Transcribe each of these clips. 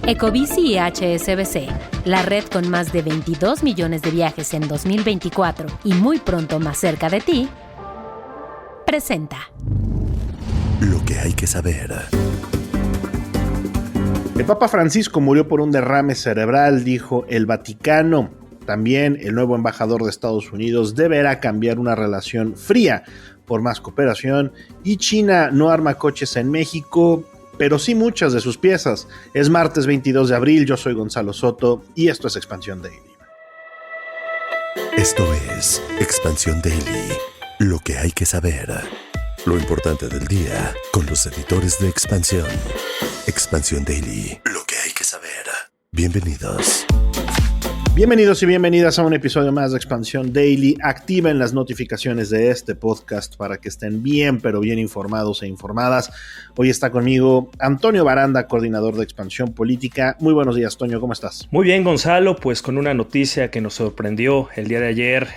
Ecobici y HSBC, la red con más de 22 millones de viajes en 2024 y muy pronto más cerca de ti, presenta Lo que hay que saber. El Papa Francisco murió por un derrame cerebral, dijo el Vaticano. También el nuevo embajador de Estados Unidos deberá cambiar una relación fría por más cooperación. Y China no arma coches en México, pero sí muchas de sus piezas. Es martes 22 de abril, yo soy Gonzalo Soto y esto es Expansión Daily. Esto es Expansión Daily. Lo que hay que saber. Lo importante del día con los editores de Expansión. Expansión Daily. Lo que hay que saber. Bienvenidos. Bienvenidos y bienvenidas a un episodio más de Expansión Daily. Activen las notificaciones de este podcast para que estén bien, pero bien informados e informadas. Hoy está conmigo Antonio Baranda, coordinador de Expansión Política. Muy buenos días, Toño, ¿cómo estás? Muy bien, Gonzalo, pues con una noticia que nos sorprendió el día de ayer,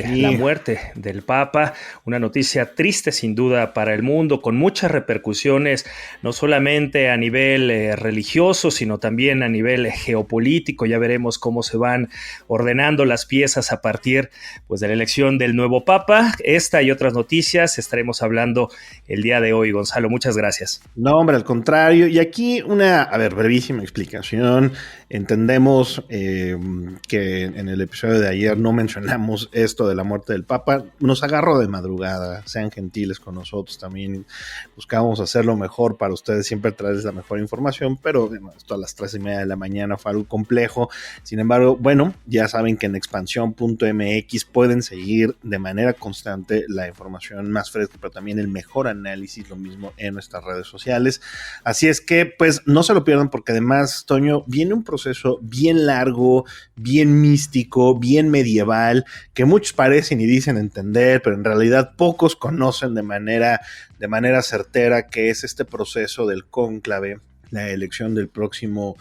sí. La muerte del Papa, una noticia triste sin duda para el mundo, con muchas repercusiones, no solamente a nivel religioso, sino también a nivel geopolítico. Ya veremos cómo se van ordenando las piezas a partir pues, de la elección del nuevo Papa. Esta y otras noticias estaremos hablando el día de hoy, Gonzalo. Muchas gracias. No, hombre, al contrario. Y aquí una, brevísima explicación. Entendemos que en el episodio de ayer no mencionamos esto de la muerte del Papa. Nos agarró de madrugada. Sean gentiles con nosotros también. Buscamos hacer lo mejor para ustedes, siempre traerles la mejor información, pero esto a las 3:30 de la mañana fue algo complejo. Sin embargo, bueno, ya saben que en expansión.mx pueden seguir de manera constante la información más fresca, pero también el mejor análisis, lo mismo en nuestras redes sociales. Así es que, pues, no se lo pierdan porque además, Toño, viene un proceso bien largo, bien místico, bien medieval, que muchos parecen y dicen entender, pero en realidad pocos conocen de manera certera que es este proceso del cónclave. La elección del próximo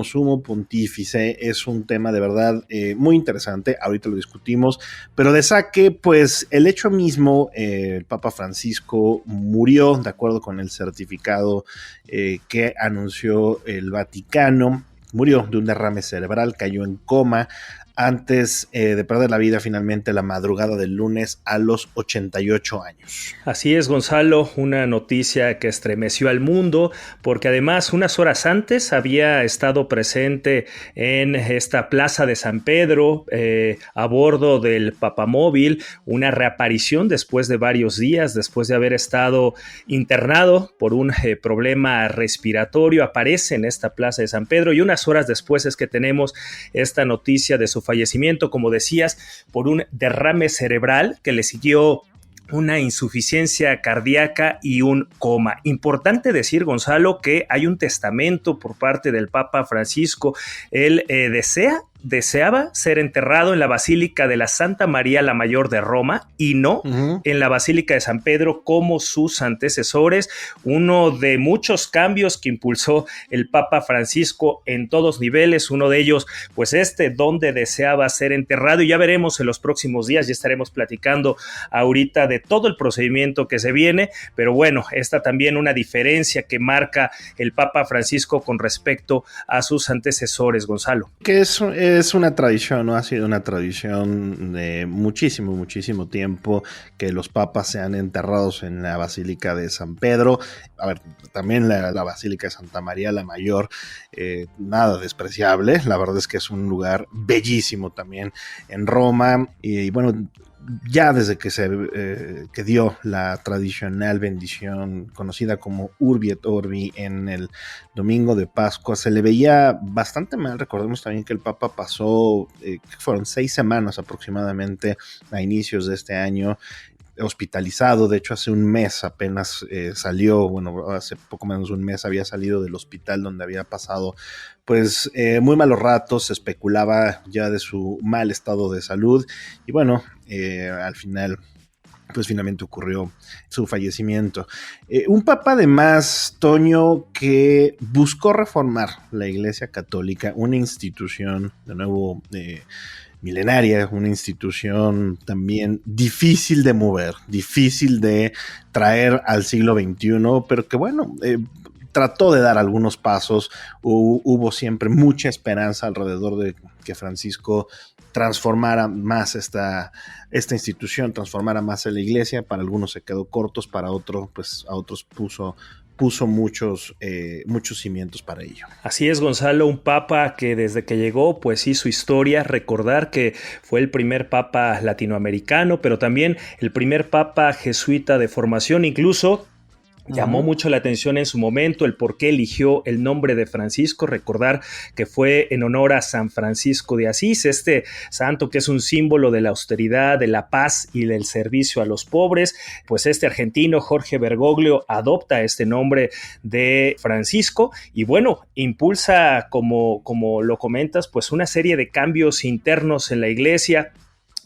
sumo pontífice es un tema de verdad muy interesante, ahorita lo discutimos, pero de saque, pues el hecho mismo, el Papa Francisco murió de acuerdo con el certificado que anunció el Vaticano, murió de un derrame cerebral, cayó en coma antes de perder la vida finalmente la madrugada del lunes a los 88 años. Así es, Gonzalo, una noticia que estremeció al mundo, porque además unas horas antes había estado presente en esta plaza de San Pedro, a bordo del Papamóvil, una reaparición después de varios días, después de haber estado internado por un problema respiratorio, aparece en esta plaza de San Pedro y unas horas después es que tenemos esta noticia de su fallecimiento, como decías, por un derrame cerebral que le siguió una insuficiencia cardíaca y un coma. Importante decir, Gonzalo, que hay un testamento por parte del Papa Francisco. Él deseaba ser enterrado en la Basílica de la Santa María la Mayor de Roma y no en la Basílica de San Pedro como sus antecesores. Uno de muchos cambios que impulsó el Papa Francisco en todos niveles, uno de ellos pues donde deseaba ser enterrado, y ya veremos en los próximos días, ya estaremos platicando ahorita de todo el procedimiento que se viene, pero bueno, esta también una diferencia que marca el Papa Francisco con respecto a sus antecesores, Gonzalo. Que es una tradición, ¿no? Ha sido una tradición de muchísimo tiempo que los papas sean enterrados en la Basílica de San Pedro. A ver, también la Basílica de Santa María la Mayor, nada despreciable. La verdad es que es un lugar bellísimo también en Roma. Y bueno, ya desde que dio la tradicional bendición conocida como Urbi et Orbi en el domingo de Pascua, se le veía bastante mal. Recordemos también que el Papa pasó, fueron 6 semanas aproximadamente a inicios de este año, hospitalizado. De hecho, hace un mes apenas salió, bueno, hace poco menos de un mes había salido del hospital donde había pasado pues muy malos ratos. Se especulaba ya de su mal estado de salud y bueno, al final pues finalmente ocurrió su fallecimiento. Un papa además, Toño, que buscó reformar la Iglesia Católica, una institución de nuevo milenaria, una institución también difícil de mover, difícil de traer al siglo XXI, pero que bueno, trató de dar algunos pasos, hubo siempre mucha esperanza alrededor de que Francisco transformara más esta institución, transformara más a la iglesia. Para algunos se quedó cortos, para otros, pues a otros puso muchos cimientos para ello. Así es, Gonzalo, un papa que desde que llegó pues hizo historia. Recordar que fue el primer papa latinoamericano, pero también el primer papa jesuita de formación. Incluso llamó mucho la atención en su momento el por qué eligió el nombre de Francisco. Recordar que fue en honor a San Francisco de Asís, este santo que es un símbolo de la austeridad, de la paz y del servicio a los pobres. Pues este argentino, Jorge Bergoglio, adopta este nombre de Francisco y bueno, impulsa, como lo comentas, pues una serie de cambios internos en la iglesia.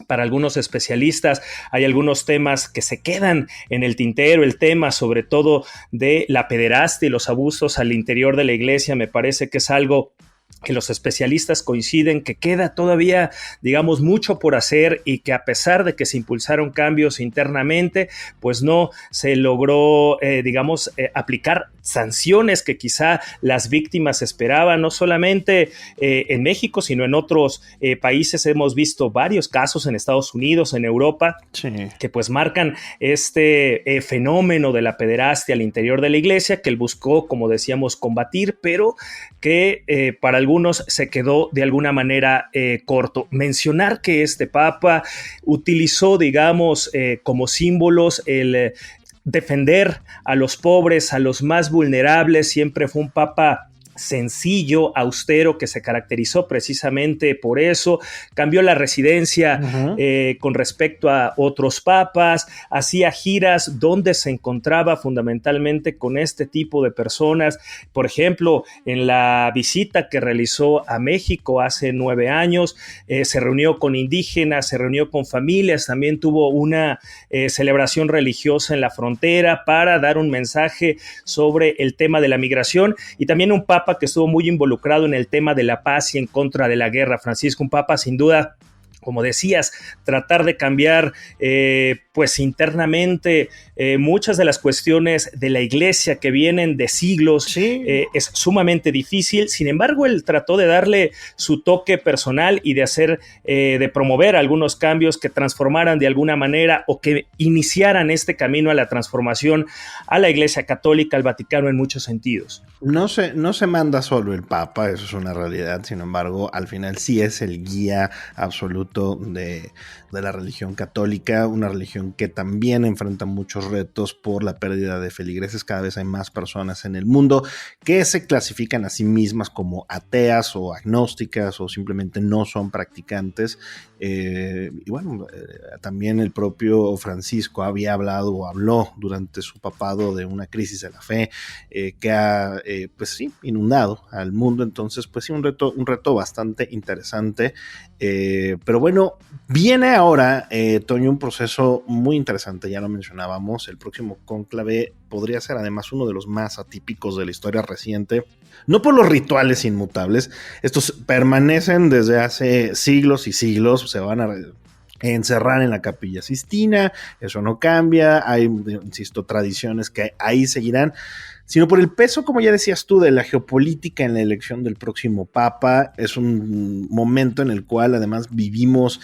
Para algunos especialistas hay algunos temas que se quedan en el tintero, el tema sobre todo de la pederastia y los abusos al interior de la iglesia. Me parece que es algo que los especialistas coinciden que queda todavía, digamos, mucho por hacer y que a pesar de que se impulsaron cambios internamente, pues no se logró, aplicar sanciones que quizá las víctimas esperaban, no solamente en México, sino en otros países. Hemos visto varios casos en Estados Unidos, en Europa, sí, que pues marcan este fenómeno de la pederastia al interior de la iglesia, que él buscó, como decíamos, combatir, pero que para algunos se quedó de alguna manera corto. Mencionar que este papa utilizó, digamos, como símbolos el defender a los pobres, a los más vulnerables. Siempre fue un papa sencillo, austero, que se caracterizó precisamente por eso. Cambió la residencia con respecto a otros papas, hacía giras donde se encontraba fundamentalmente con este tipo de personas. Por ejemplo, en la visita que realizó a México hace 9 años, se reunió con indígenas, se reunió con familias, también tuvo una celebración religiosa en la frontera para dar un mensaje sobre el tema de la migración, y también un papa que estuvo muy involucrado en el tema de la paz y en contra de la guerra. Francisco, un papa sin duda, como decías, tratar de cambiar pues internamente muchas de las cuestiones de la iglesia que vienen de siglos, sí, es sumamente difícil. Sin embargo, él trató de darle su toque personal y de hacer, de promover algunos cambios que transformaran de alguna manera o que iniciaran este camino a la transformación a la Iglesia Católica, al Vaticano en muchos sentidos. No se manda solo el Papa, eso es una realidad. Sin embargo, al final sí es el guía absoluto de la religión católica, una religión que también enfrenta muchos retos por la pérdida de feligreses. Cada vez hay más personas en el mundo que se clasifican a sí mismas como ateas o agnósticas o simplemente no son practicantes. Y bueno, también el propio Francisco había habló durante su papado de una crisis de la fe que ha pues sí, inundado al mundo. Entonces pues sí, un reto bastante interesante, pero bueno, viene ahora, Toño, un proceso muy interesante. Ya lo mencionábamos, el próximo cónclave podría ser además uno de los más atípicos de la historia reciente, no por los rituales inmutables. Estos permanecen desde hace siglos y siglos, se van a encerrar en la Capilla Sixtina, eso no cambia, hay, insisto, tradiciones que ahí seguirán, sino por el peso, como ya decías tú, de la geopolítica en la elección del próximo Papa. Es un momento en el cual además vivimos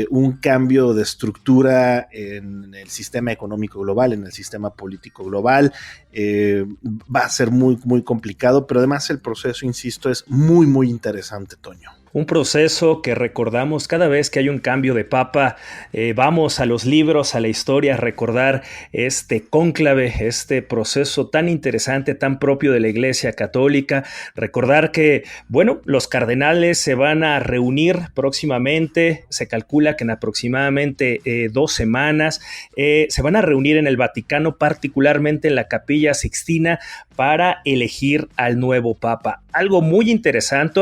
un cambio de estructura en el sistema económico global, en el sistema político global. Va a ser muy, muy complicado, pero además el proceso, insisto, es muy, muy interesante, Toño. Un proceso que recordamos cada vez que hay un cambio de papa. Vamos a los libros, a la historia, a recordar este cónclave, este proceso tan interesante, tan propio de la Iglesia Católica. Recordar que, bueno, los cardenales se van a reunir próximamente, se calcula que en aproximadamente 2 semanas, se van a reunir en el Vaticano, particularmente en la Capilla Sixtina, para elegir al nuevo papa. Algo muy interesante,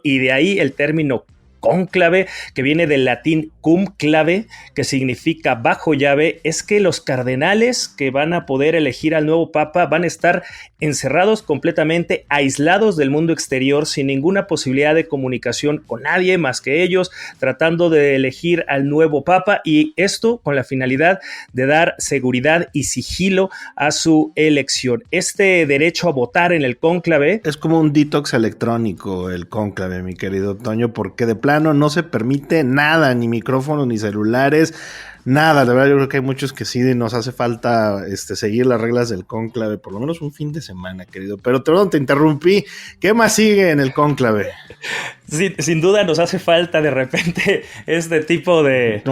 y de ahí el término cónclave, que viene del latín cum clave, que significa bajo llave, es que los cardenales que van a poder elegir al nuevo papa van a estar encerrados completamente, aislados del mundo exterior, sin ninguna posibilidad de comunicación con nadie más que ellos, tratando de elegir al nuevo papa, y esto con la finalidad de dar seguridad y sigilo a su elección. Este derecho a votar en el cónclave es como un detox electrónico, el cónclave, mi querido Toño, porque de plano no se permite nada, ni micrófonos, ni celulares, nada. La verdad, yo creo que hay muchos que sí nos hace falta seguir las reglas del cónclave, por lo menos un fin de semana, querido. Pero te interrumpí. ¿Qué más sigue en el cónclave? Sí, sin duda nos hace falta de repente este tipo de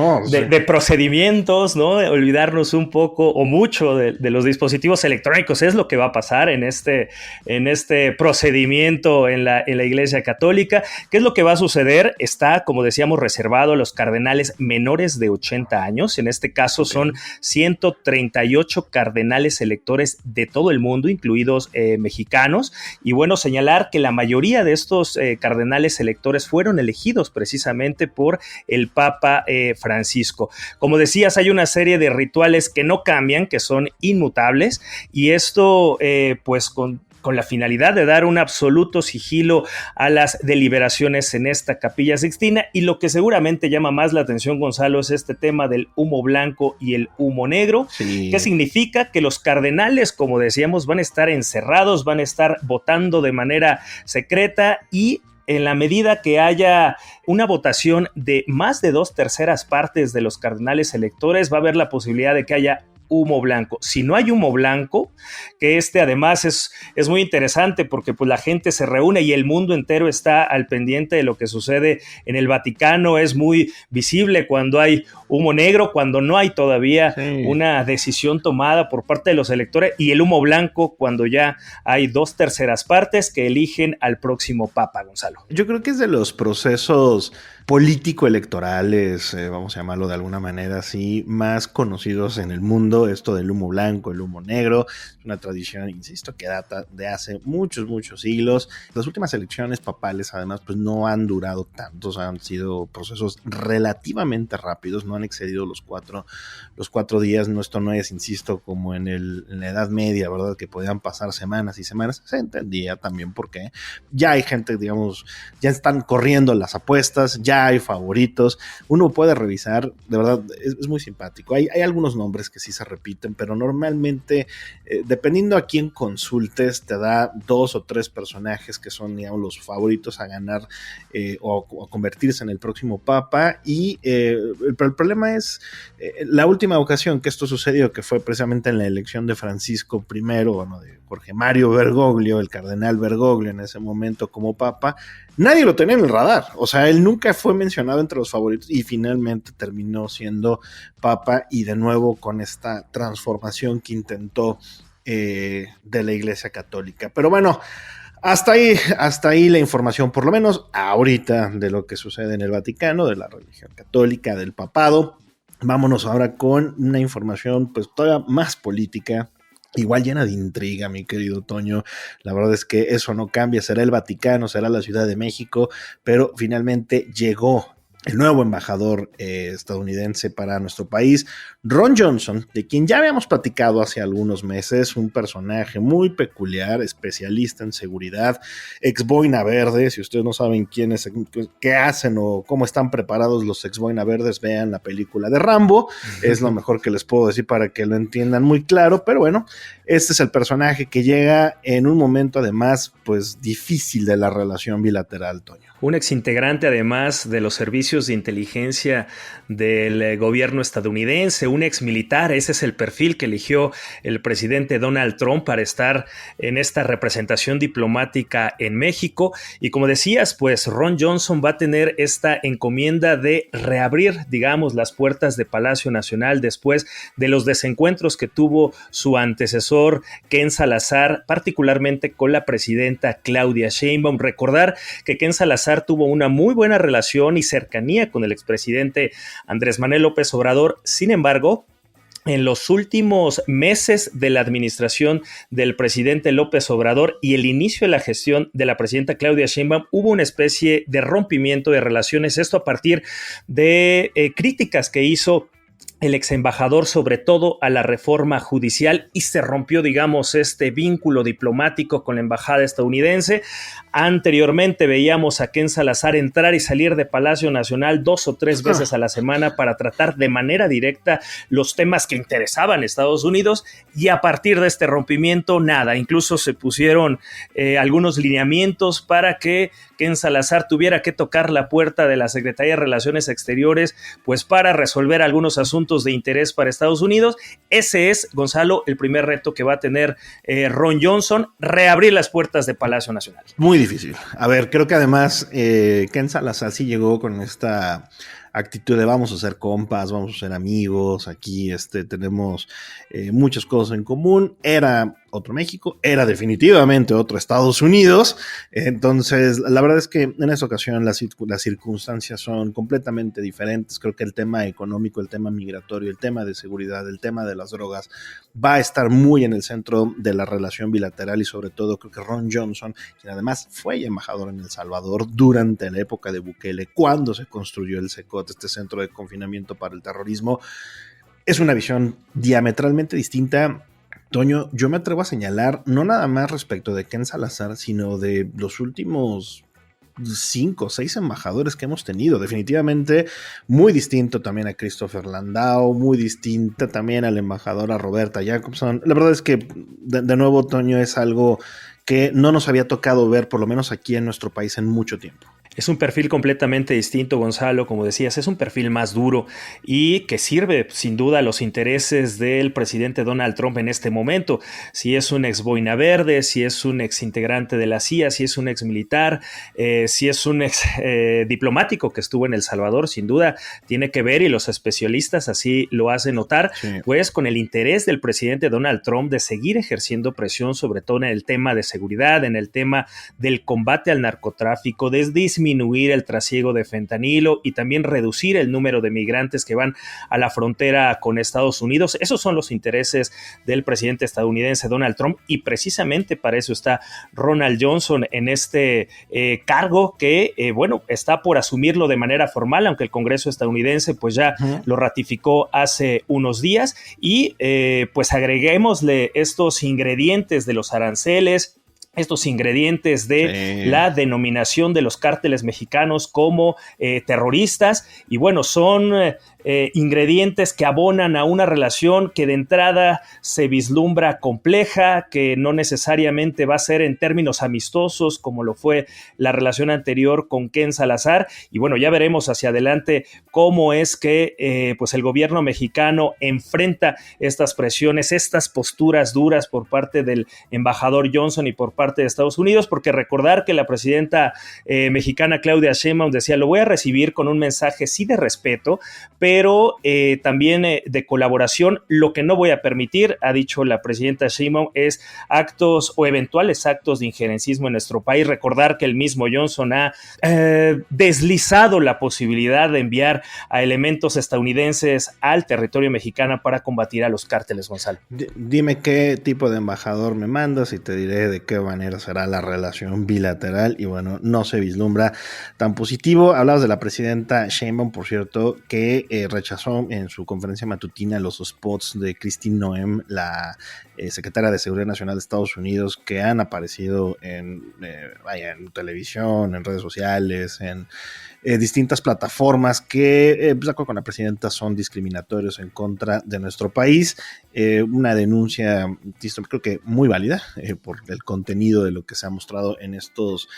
procedimientos, ¿no? De olvidarnos un poco o mucho de los dispositivos electrónicos. Es lo que va a pasar en este procedimiento en la Iglesia Católica. ¿Qué es lo que va a suceder? Está, como decíamos, reservado a los cardenales menores de 80 años. En este caso son 138 cardenales electores de todo el mundo, incluidos mexicanos. Y bueno, señalar que la mayoría de estos cardenales electores fueron elegidos precisamente por el Papa Francisco. Como decías, hay una serie de rituales que no cambian, que son inmutables, y esto pues con la finalidad de dar un absoluto sigilo a las deliberaciones en esta Capilla Sixtina. Y lo que seguramente llama más la atención, Gonzalo, es este tema del humo blanco y el humo negro. Sí. ¿Qué significa? Que los cardenales, como decíamos, van a estar encerrados, van a estar votando de manera secreta, y en la medida que haya una votación de más de 2/3 partes de los cardenales electores, va a haber la posibilidad de que haya humo blanco. Si no hay humo blanco, que además es muy interesante porque pues la gente se reúne y el mundo entero está al pendiente de lo que sucede en el Vaticano. Es muy visible cuando hay humo negro, cuando no hay todavía una decisión tomada por parte de los electores, y el humo blanco cuando ya hay 2/3 partes que eligen al próximo papa, Gonzalo. Yo creo que es de los procesos político-electorales, vamos a llamarlo de alguna manera así, más conocidos en el mundo, esto del humo blanco, el humo negro. Es una tradición, insisto, que data de hace muchos siglos. Las últimas elecciones papales, además, pues no han durado tantos, han sido procesos relativamente rápidos, no han excedido los cuatro días. No, esto no es, insisto, como en la Edad Media, ¿verdad? Que podían pasar semanas y semanas. Se entendía también porque ya hay gente, digamos, ya están corriendo las apuestas, ya hay favoritos. Uno puede revisar, de verdad, es muy simpático. Hay algunos nombres que sí se repiten, pero normalmente, dependiendo a quién consultes, te da 2 o 3 personajes que son, digamos, los favoritos a ganar o a convertirse en el próximo papa. Pero el problema es la última ocasión que esto sucedió, que fue precisamente en la elección de Francisco I, bueno, de Jorge Mario Bergoglio, el cardenal Bergoglio en ese momento como papa. Nadie lo tenía en el radar, o sea, él nunca fue mencionado entre los favoritos y finalmente terminó siendo papa, y de nuevo con esta transformación que intentó de la Iglesia Católica. Pero bueno, hasta ahí la información, por lo menos ahorita, de lo que sucede en el Vaticano, de la religión católica, del papado. Vámonos ahora con una información pues todavía más política, igual llena de intriga, mi querido Toño. La verdad es que eso no cambia, será el Vaticano, será la Ciudad de México, pero finalmente llegó el nuevo embajador estadounidense para nuestro país, Ron Johnson, de quien ya habíamos platicado hace algunos meses, un personaje muy peculiar, especialista en seguridad, ex boina verde. Si ustedes no saben quiénes, qué hacen o cómo están preparados los ex boina verdes, vean la película de Rambo, es lo mejor que les puedo decir para que lo entiendan muy claro. Pero bueno, este es el personaje que llega en un momento además pues difícil de la relación bilateral, Toño. Un exintegrante además de los servicios de inteligencia del gobierno estadounidense, un exmilitar. Ese es el perfil que eligió el presidente Donald Trump para estar en esta representación diplomática en México. Y como decías, pues Ron Johnson va a tener esta encomienda de reabrir, digamos, las puertas de Palacio Nacional después de los desencuentros que tuvo su antecesor Ken Salazar, particularmente con la presidenta Claudia Sheinbaum. Recordar que Ken Salazar tuvo una muy buena relación y cercanía con el expresidente Andrés Manuel López Obrador. Sin embargo, en los últimos meses de la administración del presidente López Obrador y el inicio de la gestión de la presidenta Claudia Sheinbaum, hubo una especie de rompimiento de relaciones, esto a partir de críticas que hizo el ex embajador, sobre todo a la reforma judicial, y se rompió, digamos, este vínculo diplomático con la embajada estadounidense. Anteriormente veíamos a Ken Salazar entrar y salir de Palacio Nacional 2 o 3 veces a la semana para tratar de manera directa los temas que interesaban a Estados Unidos, y a partir de este rompimiento, nada. Incluso se pusieron algunos lineamientos para que Ken Salazar tuviera que tocar la puerta de la Secretaría de Relaciones Exteriores, pues para resolver algunos asuntos de interés para Estados Unidos. Ese es, Gonzalo, el primer reto que va a tener Ron Johnson, reabrir las puertas de Palacio Nacional. Muy difícil. A ver, creo que además Ken Salazar sí llegó con esta actitud de vamos a ser compas, vamos a ser amigos, aquí tenemos muchas cosas en común. Era otro México, era definitivamente otro Estados Unidos. Entonces, la verdad es que en esta ocasión las circunstancias son completamente diferentes. Creo que el tema económico, el tema migratorio, el tema de seguridad, el tema de las drogas va a estar muy en el centro de la relación bilateral, y sobre todo creo que Ron Johnson, quien además fue embajador en El Salvador durante la época de Bukele, cuando se construyó el CECOT, este centro de confinamiento para el terrorismo, es una visión diametralmente distinta. Toño, yo me atrevo a señalar, no nada más respecto de Ken Salazar, sino de los últimos 5 o 6 embajadores que hemos tenido. Definitivamente muy distinto también a Christopher Landau, muy distinta también a la embajadora Roberta Jacobson. La verdad es que, de nuevo, Toño, es algo que no nos había tocado ver, por lo menos aquí en nuestro país, en mucho tiempo. Es un perfil completamente distinto, Gonzalo, como decías, es un perfil más duro y que sirve sin duda a los intereses del presidente Donald Trump en este momento. Si es un ex boina verde, si es un ex integrante de la CIA, si es un ex militar, si es un ex diplomático que estuvo en El Salvador, sin duda tiene que ver, y los especialistas así lo hacen notar, sí, pues con el interés del presidente Donald Trump de seguir ejerciendo presión, sobre todo en el tema de seguridad, en el tema del combate al narcotráfico, de disminuir el trasiego de fentanilo y también reducir el número de migrantes que van a la frontera con Estados Unidos. Esos son los intereses del presidente estadounidense Donald Trump, y precisamente para eso está Ronald Johnson en este cargo que, bueno, está por asumirlo de manera formal, aunque el Congreso estadounidense pues ya lo ratificó hace unos días, y pues agreguémosle estos ingredientes de los aranceles, estos ingredientes de la denominación de los cárteles mexicanos como terroristas, y bueno, son ingredientes que abonan a una relación que de entrada se vislumbra compleja, que no necesariamente va a ser en términos amistosos como lo fue la relación anterior con Ken Salazar. Y bueno, ya veremos hacia adelante cómo es que pues el gobierno mexicano enfrenta estas presiones, estas posturas duras por parte del embajador Johnson y por parte de Estados Unidos, porque recordar que la presidenta mexicana Claudia Sheinbaum decía: lo voy a recibir con un mensaje sí de respeto, pero también de colaboración. Lo que no voy a permitir, ha dicho la presidenta Sheinbaum, es actos o eventuales actos de injerencismo en nuestro país. Recordar que el mismo Johnson ha deslizado la posibilidad de enviar a elementos estadounidenses al territorio mexicano para combatir a los cárteles, Gonzalo. Dime qué tipo de embajador me mandas y te diré de qué manera será la relación bilateral, y bueno, no se vislumbra tan positivo. Hablabas de la presidenta Sheinbaum, por cierto, que rechazó en su conferencia matutina los spots de Kristi Noem, la secretaria de Seguridad Nacional de Estados Unidos, que han aparecido en televisión, en redes sociales, en distintas plataformas que, de acuerdo con la presidenta, son discriminatorios en contra de nuestro país. Una denuncia, creo que muy válida, por el contenido de lo que se ha mostrado en estos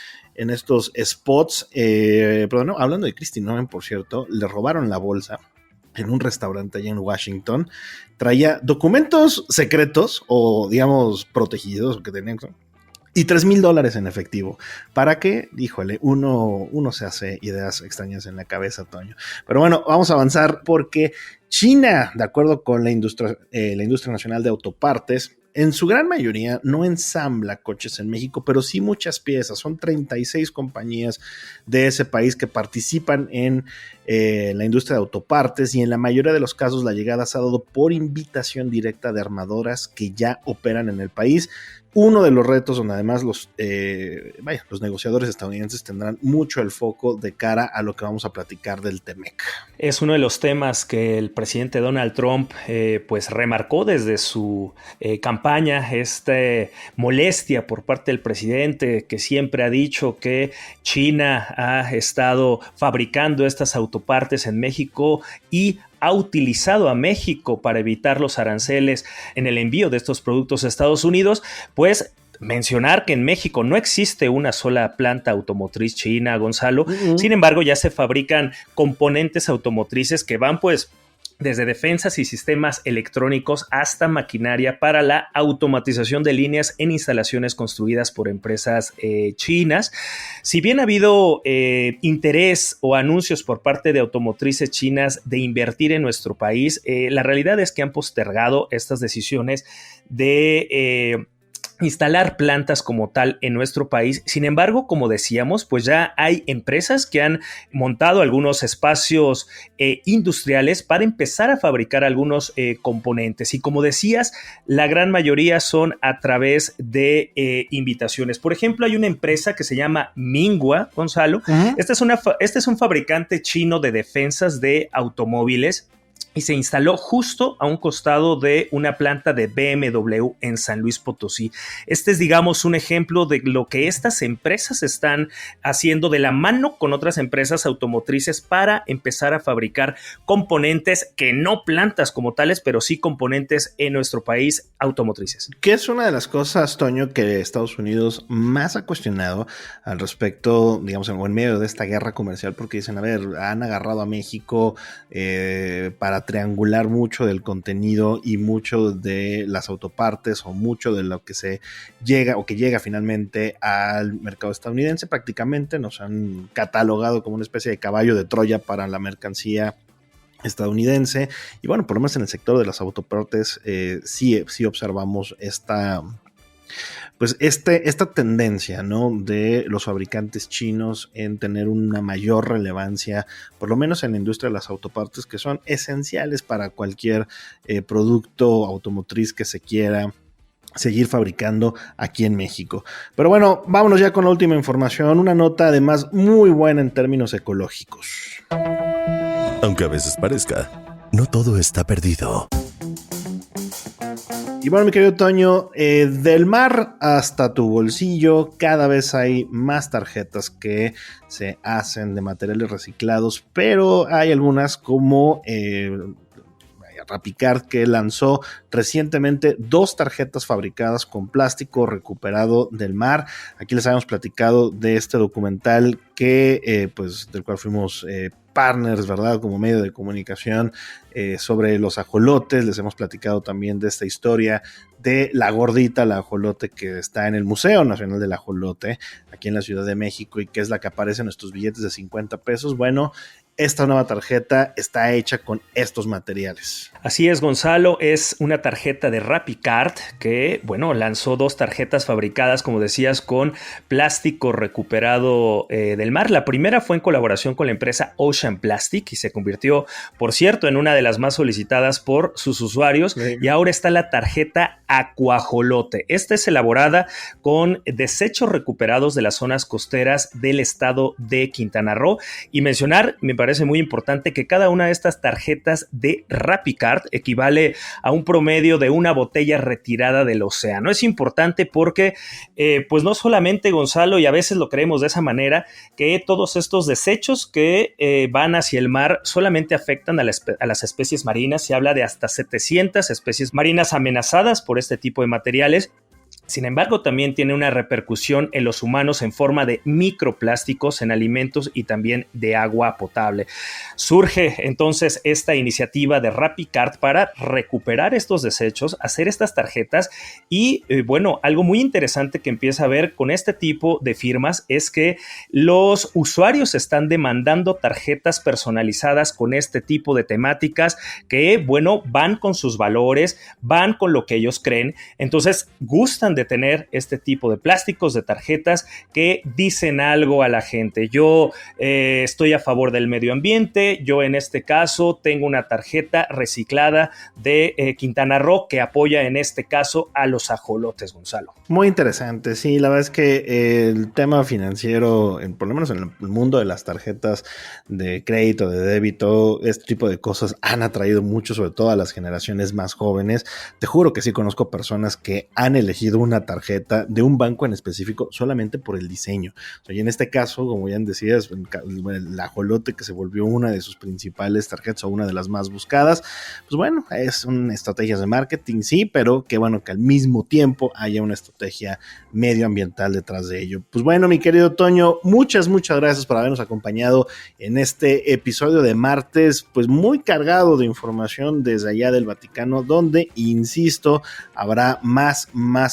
spots. Pero no, hablando de Kristi Noem, por cierto, le robaron la bolsa en un restaurante allá en Washington. Traía documentos secretos, o digamos protegidos, que tenían, y $3,000 en efectivo. ¿Para qué? Híjole, uno se hace ideas extrañas en la cabeza, Toño. Pero bueno, vamos a avanzar, porque China, de acuerdo con la industria nacional de autopartes, en su gran mayoría no ensambla coches en México, pero sí muchas piezas. Son 36 compañías de ese país que participan en la industria de autopartes, y en la mayoría de los casos la llegada se ha dado por invitación directa de armadoras que ya operan en el país. Uno de los retos donde además los negociadores estadounidenses tendrán mucho el foco de cara a lo que vamos a platicar del TEMEC. Es uno de los temas que el presidente Donald Trump pues remarcó desde su campaña, esta molestia por parte del presidente, que siempre ha dicho que China ha estado fabricando estas autopartes en México y ha utilizado a México para evitar los aranceles en el envío de estos productos a Estados Unidos. Pues mencionar que en México no existe una sola planta automotriz china, Gonzalo. Sin embargo, ya se fabrican componentes automotrices que van pues desde defensas y sistemas electrónicos hasta maquinaria para la automatización de líneas en instalaciones construidas por empresas chinas. Si bien ha habido interés o anuncios por parte de automotrices chinas de invertir en nuestro país, la realidad es que han postergado estas decisiones de instalar plantas como tal en nuestro país. Sin embargo, como decíamos, pues ya hay empresas que han montado algunos espacios industriales para empezar a fabricar algunos componentes. Y como decías, la gran mayoría son a través de invitaciones. Por ejemplo, hay una empresa que se llama Mingua, Gonzalo. Este es un fabricante chino de defensas de automóviles, y se instaló justo a un costado de una planta de BMW en San Luis Potosí. Este es, digamos, un ejemplo de lo que estas empresas están haciendo de la mano con otras empresas automotrices para empezar a fabricar componentes, que no plantas como tales, pero sí componentes en nuestro país automotrices. Que es una de las cosas, Toño, que Estados Unidos más ha cuestionado al respecto, digamos, en medio de esta guerra comercial, porque dicen, a ver, han agarrado a México para triangular mucho del contenido y mucho de las autopartes, o mucho de lo que se llega o que llega finalmente al mercado estadounidense. Prácticamente nos han catalogado como una especie de caballo de Troya para la mercancía estadounidense. Y bueno, por lo menos en el sector de las autopartes sí observamos esta tendencia, ¿no?, de los fabricantes chinos en tener una mayor relevancia, por lo menos en la industria de las autopartes, que son esenciales para cualquier producto automotriz que se quiera seguir fabricando aquí en México. Pero bueno, vámonos ya con la última información, una nota además muy buena en términos ecológicos. Aunque a veces parezca, no todo está perdido. Y bueno, mi querido Toño, del mar hasta tu bolsillo, cada vez hay más tarjetas que se hacen de materiales reciclados, pero hay algunas como Rapicard, que lanzó recientemente 2 tarjetas fabricadas con plástico recuperado del mar. Aquí les habíamos platicado de este documental que del cual fuimos partners, ¿verdad?, como medio de comunicación sobre los ajolotes. Les hemos platicado también de esta historia de la gordita, la ajolote, que está en el Museo Nacional del Ajolote aquí en la Ciudad de México, y que es la que aparece en nuestros billetes de 50 pesos. Bueno, esta nueva tarjeta está hecha con estos materiales. Así es, Gonzalo, es una tarjeta de Rapicard que, bueno, lanzó 2 tarjetas fabricadas, como decías, con plástico recuperado del mar. La primera fue en colaboración con la empresa Ocean Plastic y se convirtió, por cierto, en una de las más solicitadas por sus usuarios. Sí. Y ahora está la tarjeta Aquajolote. Esta es elaborada con desechos recuperados de las zonas costeras del estado de Quintana Roo. Y mencionar, me parece muy importante, que cada una de estas tarjetas de Rapicard equivale a un promedio de una botella retirada del océano. Es importante porque, pues no solamente, Gonzalo, y a veces lo creemos de esa manera, que todos estos desechos que van hacia el mar solamente afectan a las especies marinas. Se habla de hasta 700 especies marinas amenazadas por este tipo de materiales. Sin embargo, también tiene una repercusión en los humanos en forma de microplásticos en alimentos y también de agua potable. Surge entonces esta iniciativa de RappiCard para recuperar estos desechos, hacer estas tarjetas y algo muy interesante que empieza a ver con este tipo de firmas es que los usuarios están demandando tarjetas personalizadas con este tipo de temáticas que, van con sus valores, van con lo que ellos creen, entonces gustan de tener este tipo de plásticos, de tarjetas que dicen algo a la gente. Yo estoy a favor del medio ambiente, yo en este caso tengo una tarjeta reciclada de Quintana Roo que apoya en este caso a los ajolotes, Gonzalo. Muy interesante, sí, la verdad es que el tema financiero, por lo menos en el mundo de las tarjetas de crédito, de débito, este tipo de cosas han atraído mucho, sobre todo a las generaciones más jóvenes. Te juro que sí conozco personas que han elegido una tarjeta de un banco en específico solamente por el diseño. O sea, y en este caso, como ya decías, el ajolote que se volvió una de sus principales tarjetas o una de las más buscadas, pues bueno, es una estrategia de marketing, sí, pero que bueno, que al mismo tiempo haya una estrategia medioambiental detrás de ello. Pues bueno, mi querido Toño, muchas gracias por habernos acompañado en este episodio de martes, pues muy cargado de información desde allá del Vaticano, donde, insisto, habrá más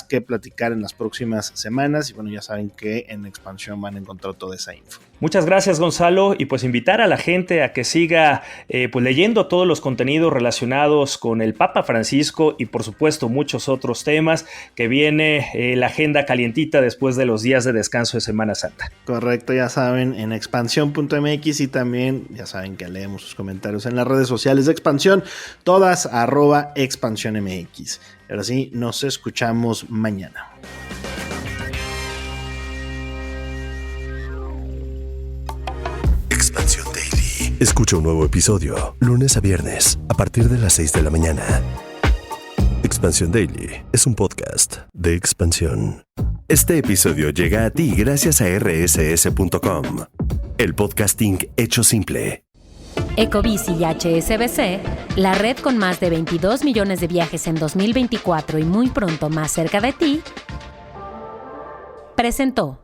que platicar en las próximas semanas y bueno, ya saben que en Expansión van a encontrar toda esa info. Muchas gracias, Gonzalo, y pues invitar a la gente a que siga leyendo todos los contenidos relacionados con el Papa Francisco y por supuesto muchos otros temas que viene la agenda calientita después de los días de descanso de Semana Santa. Correcto, ya saben, en expansión.mx y también ya saben que leemos sus comentarios en las redes sociales de Expansión, todas @expansiónmx. Ahora sí, nos escuchamos mañana. Expansión Daily. Escucha un nuevo episodio lunes a viernes a partir de las 6 de la mañana. Expansión Daily es un podcast de Expansión. Este episodio llega a ti gracias a rss.com, el podcasting hecho simple. Ecobici y HSBC, la red con más de 22 millones de viajes en 2024 y muy pronto más cerca de ti, presentó.